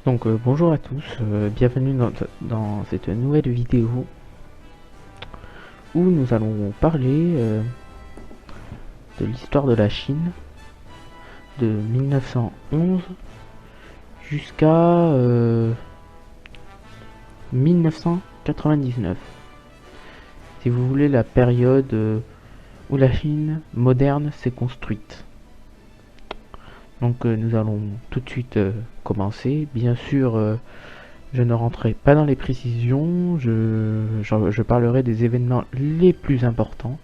Donc bonjour à tous, bienvenue dans cette nouvelle vidéo où nous allons parler de l'histoire de la Chine de 1911 jusqu'à 1999. Si vous voulez, la période où la Chine moderne s'est construite. Donc nous allons tout de suite commencer. Bien sûr, je ne rentrerai pas dans les précisions, je parlerai des événements les plus importants.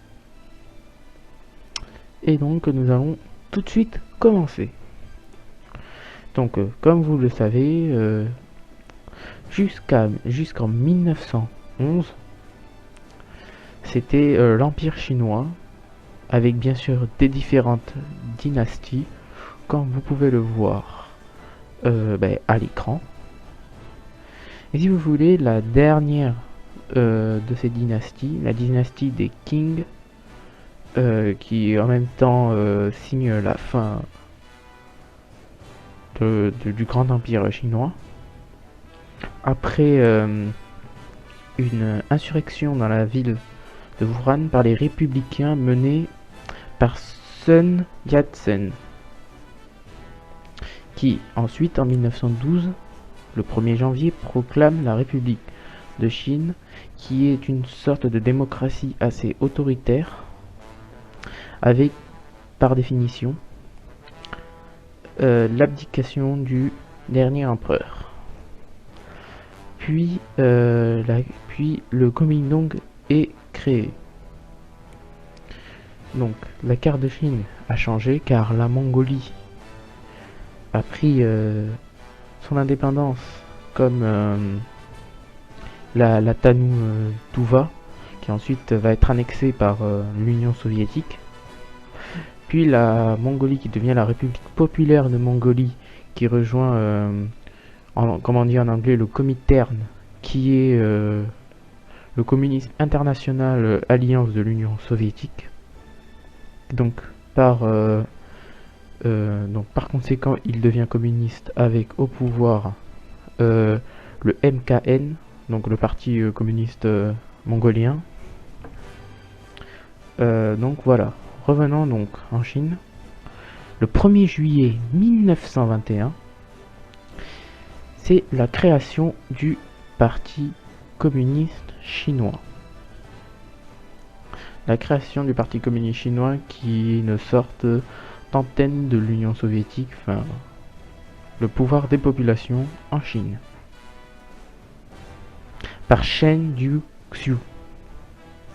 Et donc nous allons tout de suite commencer. Donc comme vous le savez, jusqu'en 1911, c'était l'Empire chinois, avec bien sûr des différentes dynasties, comme vous pouvez le voir à l'écran. Et si vous voulez, la dernière de ces dynasties, la dynastie des Qing, qui en même temps signe la fin du grand empire chinois, après une insurrection dans la ville de Wuhan par les républicains menés par Sun Yat-sen, qui ensuite en 1912, le 1er janvier, proclame la République de Chine, qui est une sorte de démocratie assez autoritaire, avec, par définition, l'abdication du dernier empereur. Puis le Kuomintang est créé. Donc la carte de Chine a changé car la Mongolie a pris son indépendance, comme la Tuva, qui ensuite va être annexée par l'Union soviétique. Puis la Mongolie, qui devient la République populaire de Mongolie, qui rejoint, comme on dit en anglais, le Comintern, qui est le communisme international alliance de l'Union soviétique. Donc par conséquent, il devient communiste avec au pouvoir le MKN, donc le parti communiste mongolien. Donc voilà, revenons donc en Chine. Le 1er juillet 1921, c'est la création du Parti communiste chinois. La création du Parti communiste chinois, qui est une sorte d'antenne de l'Union soviétique, enfin le pouvoir des populations en Chine, par Chen Duxiu.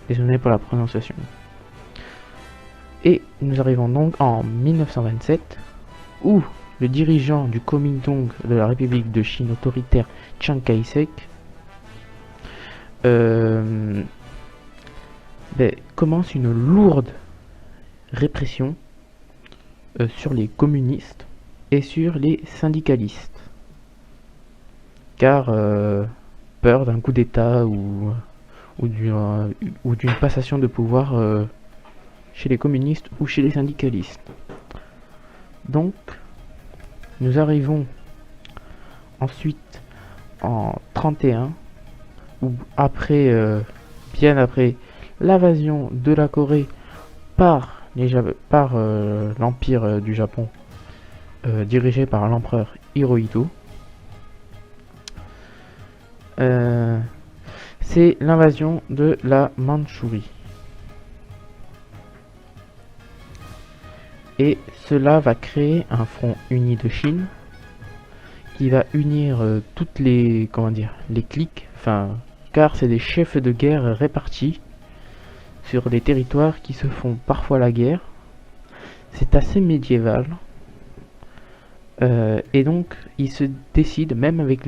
Désolé pour la prononciation. Et nous arrivons donc en 1927, où le dirigeant du Kuomintang de la République de Chine autoritaire, Chiang Kai-shek, commence une lourde répression sur les communistes et sur les syndicalistes, car peur d'un coup d'état ou d'une passation de pouvoir chez les communistes ou chez les syndicalistes. Donc nous arrivons ensuite en 31, ou bien après l'invasion de la Corée par l'Empire du Japon, dirigé par l'empereur Hirohito. C'est l'invasion de la Mandchourie. Et cela va créer un front uni de Chine qui va unir toutes les cliques, car c'est des chefs de guerre répartis sur des territoires qui se font parfois la guerre. C'est assez médiéval. Et donc ils se décident, même avec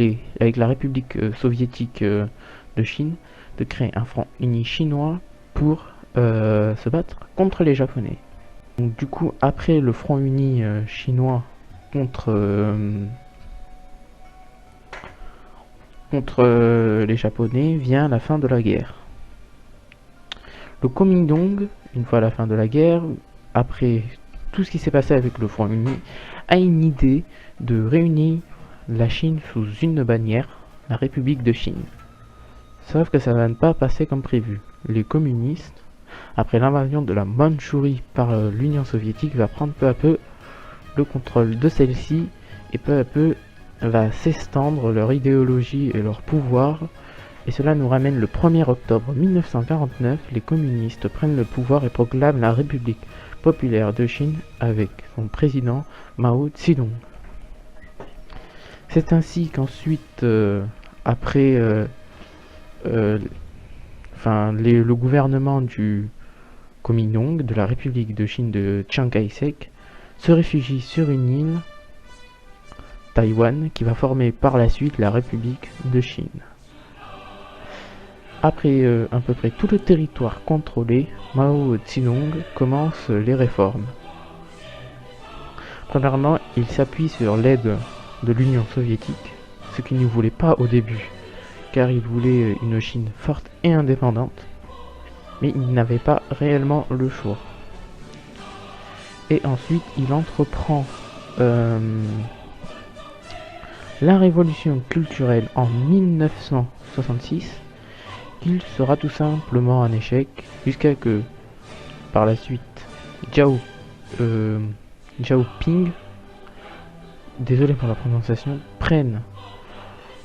la République soviétique de Chine, de créer un front uni chinois pour se battre contre les Japonais. Donc du coup, après le front uni chinois contre les Japonais, vient la fin de la guerre. Le Kuomintang, une fois la fin de la guerre, après tout ce qui s'est passé avec le front uni, a une idée de réunir la Chine sous une bannière, la République de Chine. Sauf que ça va ne pas passer comme prévu. Les communistes, après l'invasion de la Mandchourie par l'Union soviétique, va prendre peu à peu le contrôle de celle-ci et peu à peu va s'estendre leur idéologie et leur pouvoir. Et cela nous ramène le 1er octobre 1949, les communistes prennent le pouvoir et proclament la République populaire de Chine avec son président Mao Zedong. C'est ainsi qu'ensuite, après le gouvernement du Kuomintang, de la République de Chine de Chiang Kai-shek, se réfugie sur une île, Taïwan, qui va former par la suite la République de Chine. Après à peu près tout le territoire contrôlé, Mao Zedong commence les réformes. Premièrement, il s'appuie sur l'aide de l'Union soviétique, ce qu'il ne voulait pas au début, car il voulait une Chine forte et indépendante, mais il n'avait pas réellement le choix. Et ensuite, il entreprend la révolution culturelle en 1966, il sera tout simplement un échec, jusqu'à que, par la suite, Xiaoping, désolé pour la prononciation, prenne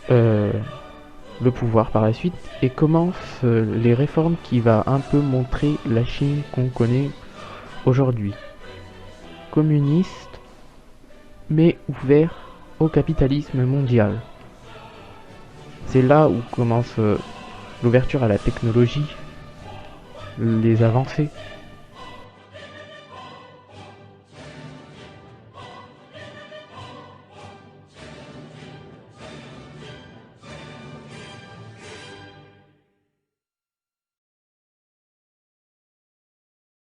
le pouvoir par la suite et commence les réformes qui va un peu montrer la Chine qu'on connaît aujourd'hui. Communiste, mais ouvert au capitalisme mondial. C'est là où commence l'ouverture à la technologie, les avancées